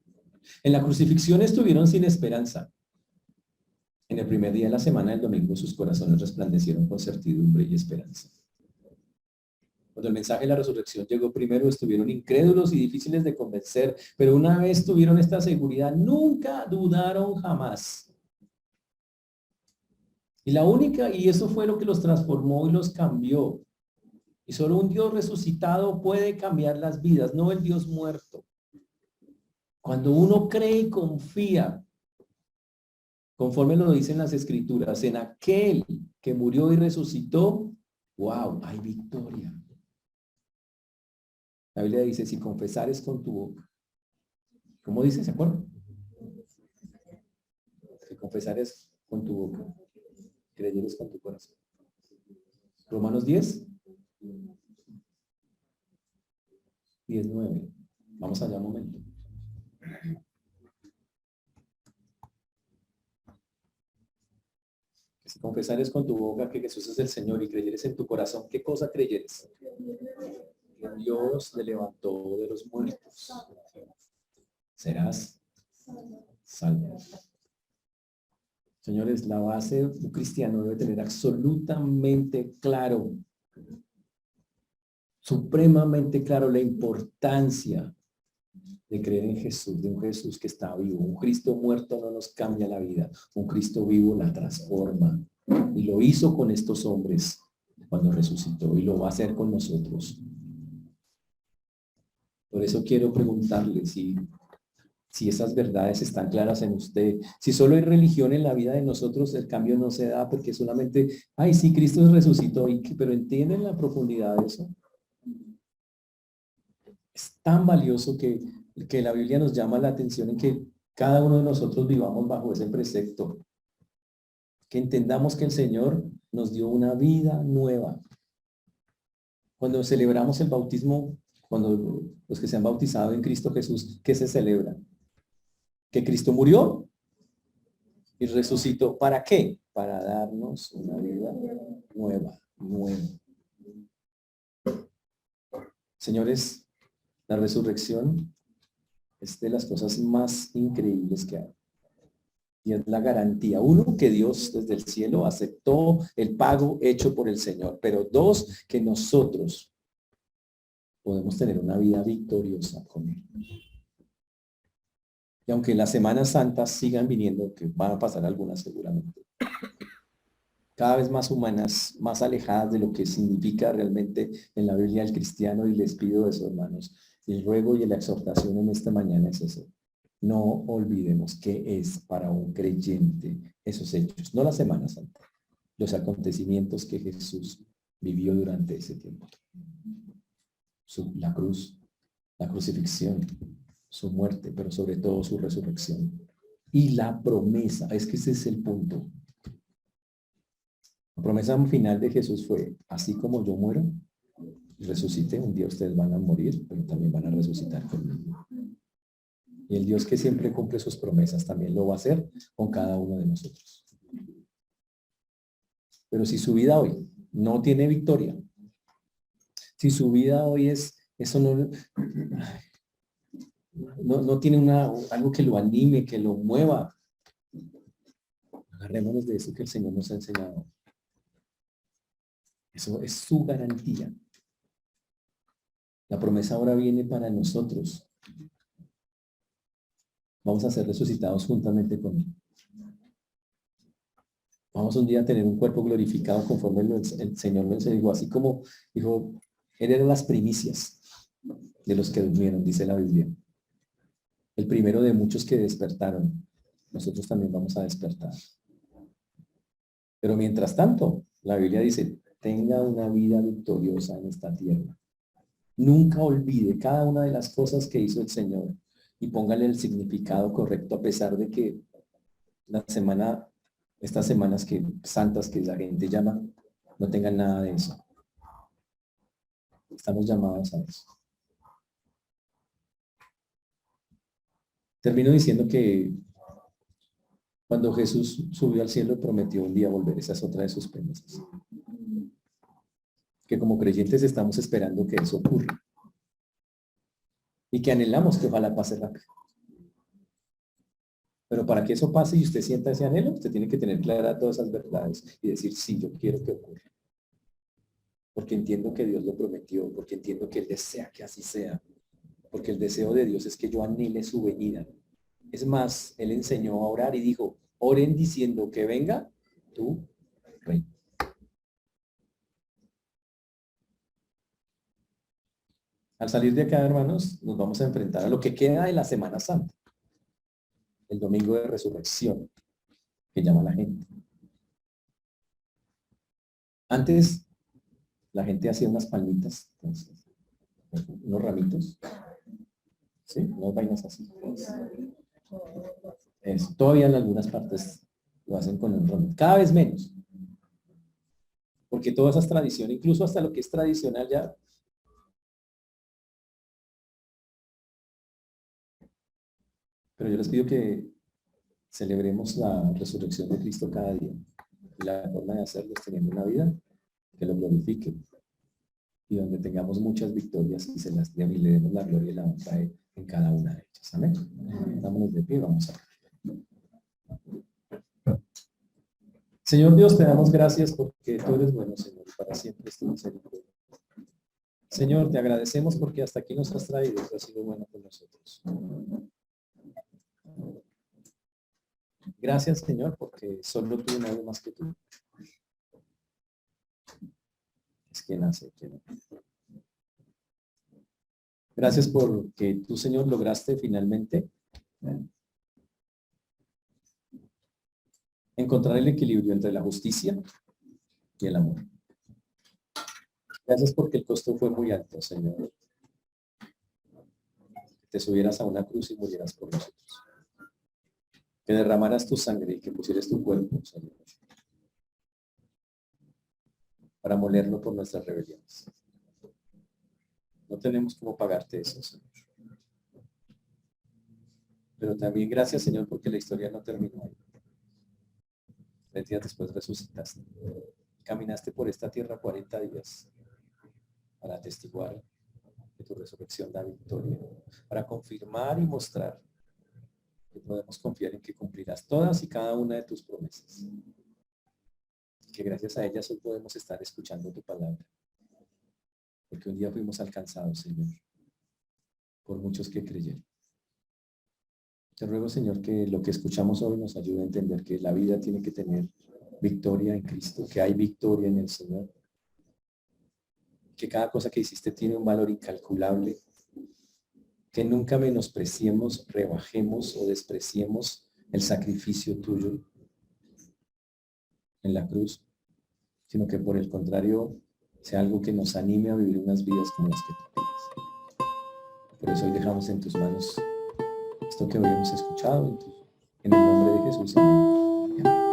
En la crucifixión estuvieron sin esperanza. En el primer día de la semana, el domingo, sus corazones resplandecieron con certidumbre y esperanza. Cuando el mensaje de la resurrección llegó primero, estuvieron incrédulos y difíciles de convencer, pero una vez tuvieron esta seguridad, nunca dudaron jamás. Y eso fue lo que los transformó y los cambió. Y solo un Dios resucitado puede cambiar las vidas, no el Dios muerto. Cuando uno cree y confía, conforme lo dicen las Escrituras, en aquel que murió y resucitó, wow, hay victoria. La Biblia dice, si confesares con tu boca. ¿Cómo dice? ¿Se acuerdan? Si confesares con tu boca, creyeres con tu corazón. Romanos 10:9. Vamos allá un momento. Si confesares con tu boca que Jesús es el Señor y creyeres en tu corazón, ¿qué cosa creyeres? Que Dios le levantó de los muertos. Serás salvo. Señores, la base de un cristiano debe tener absolutamente claro, supremamente claro, la importancia de creer en Jesús, de un Jesús que está vivo. Un Cristo muerto no nos cambia la vida, un Cristo vivo la transforma. Y lo hizo con estos hombres cuando resucitó y lo va a hacer con nosotros. Por eso quiero preguntarle si esas verdades están claras en usted. Si solo hay religión en la vida de nosotros, el cambio no se da porque solamente, ay, sí, Cristo resucitó, pero ¿entienden la profundidad de eso? Es tan valioso que la Biblia nos llama la atención en que cada uno de nosotros vivamos bajo ese precepto. Que entendamos que el Señor nos dio una vida nueva. Cuando celebramos el bautismo, cuando los que se han bautizado en Cristo Jesús, ¿qué se celebra? Que Cristo murió y resucitó. ¿Para qué? Para darnos una vida nueva. Señores, la resurrección es de las cosas más increíbles que hay. Y es la garantía, uno, que Dios desde el cielo aceptó el pago hecho por el Señor, pero dos, que nosotros podemos tener una vida victoriosa con Él. Y aunque las Semanas Santas sigan viniendo, que van a pasar algunas seguramente, cada vez más humanas, más alejadas de lo que significa realmente en la Biblia el cristiano, y les pido eso, hermanos, el ruego y la exhortación en esta mañana es eso. No olvidemos que es para un creyente esos hechos, no la Semana Santa, los acontecimientos que Jesús vivió durante ese tiempo. La cruz, la crucifixión, su muerte, pero sobre todo su resurrección. Y la promesa, es que ese es el punto. La promesa final de Jesús fue, así como yo muero y resucité, un día ustedes van a morir, pero también van a resucitar conmigo. Y el Dios que siempre cumple sus promesas también lo va a hacer con cada uno de nosotros. Pero si su vida hoy no tiene victoria, si su vida hoy eso no tiene algo que lo anime, que lo mueva, agarrémonos de eso que el Señor nos ha enseñado. Eso es su garantía. La promesa ahora viene para nosotros. Vamos a ser resucitados juntamente con Él. Vamos un día a tener un cuerpo glorificado conforme el Señor nos dijo, así como dijo, Él era las primicias de los que durmieron, dice la Biblia. El primero de muchos que despertaron. Nosotros también vamos a despertar. Pero mientras tanto, la Biblia dice, tenga una vida victoriosa en esta tierra. Nunca olvide cada una de las cosas que hizo el Señor y póngale el significado correcto, a pesar de que estas semanas santas que la gente llama, no tengan nada de eso. Estamos llamados a eso. Termino diciendo que cuando Jesús subió al cielo prometió un día volver. Esa es otra de sus promesas. Que como creyentes estamos esperando que eso ocurra. Y que anhelamos que ojalá pase rápido. Pero para que eso pase y usted sienta ese anhelo, usted tiene que tener claras todas esas verdades y decir, sí, yo quiero que ocurra. Porque entiendo que Dios lo prometió, porque entiendo que Él desea que así sea. Porque el deseo de Dios es que yo anhele su venida. Es más, Él enseñó a orar y dijo, oren diciendo que venga tu reino. Al salir de acá, hermanos, nos vamos a enfrentar a lo que queda de la Semana Santa. El domingo de resurrección, que llama la gente. Antes, la gente hacía unas palmitas, entonces, unos ramitos, ¿sí? Unas vainas así. Eso. Todavía en algunas partes lo hacen con un ramito, cada vez menos. Porque todas esas tradiciones, incluso hasta lo que es tradicional ya. Pero yo les pido que celebremos la resurrección de Cristo cada día. Y la forma de hacerlo es teniendo una vida que lo glorifique. Y donde tengamos muchas victorias y se las demos y le demos la gloria y la honra en cada una de ellas. Amén. Dámonos de pie, vamos a ver. Señor Dios, te damos gracias porque tú eres bueno, Señor, y para siempre es tu misericordia. Señor, te agradecemos porque hasta aquí nos has traído, tú has sido bueno con nosotros. Gracias, Señor, porque solo tú, nadie más que tú. Es quien hace, quien hace. Gracias porque tú, Señor, lograste finalmente encontrar el equilibrio entre la justicia y el amor. Gracias porque el costo fue muy alto, Señor. Que te subieras a una cruz y murieras por nosotros. Que derramaras tu sangre y que pusieras tu cuerpo, Señor, para molerlo por nuestras rebeliones. No tenemos cómo pagarte eso, Señor. Pero también gracias, Señor, porque la historia no terminó ahí. 3 días después resucitaste. Caminaste por esta tierra 40 días para atestiguar que tu resurrección da victoria, para confirmar y mostrar que podemos confiar en que cumplirás todas y cada una de tus promesas. Y que gracias a ellas hoy podemos estar escuchando tu palabra. Porque un día fuimos alcanzados, Señor, por muchos que creyeron. Te ruego, Señor, que lo que escuchamos hoy nos ayude a entender que la vida tiene que tener victoria en Cristo, que hay victoria en el Señor, que cada cosa que hiciste tiene un valor incalculable, que nunca menospreciemos, rebajemos o despreciemos el sacrificio tuyo en la cruz, sino que por el contrario sea algo que nos anime a vivir unas vidas como las que tú pides. Por eso hoy dejamos en tus manos esto que hoy hemos escuchado, en el nombre de Jesús. Amén.